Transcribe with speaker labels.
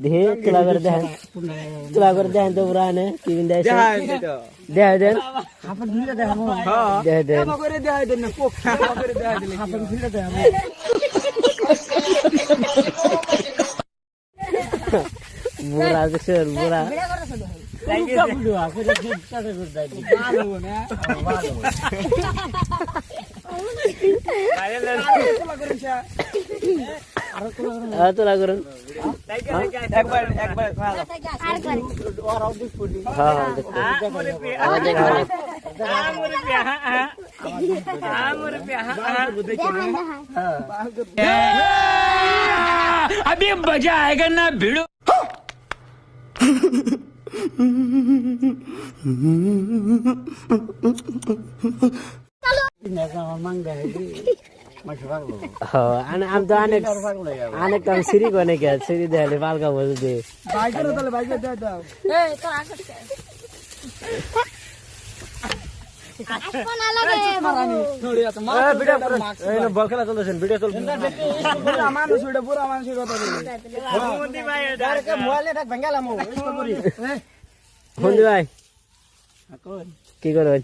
Speaker 1: দেখি তোলা করে দেখেন তো পুরানে কি বিন্দা আছে দেখা দেন দেখা দেন বুড়া দেখছে বুড়া তোলা করুন
Speaker 2: अभी मजा आएगा ना भिड़ो
Speaker 1: আমি তো অনেক কাম সিঁড়ি করে নাকি সিঁড়ি দেখালে পালকা বলতে বল খেলা চলতেছেন ভিডিও চলছে ভাই কি করবেন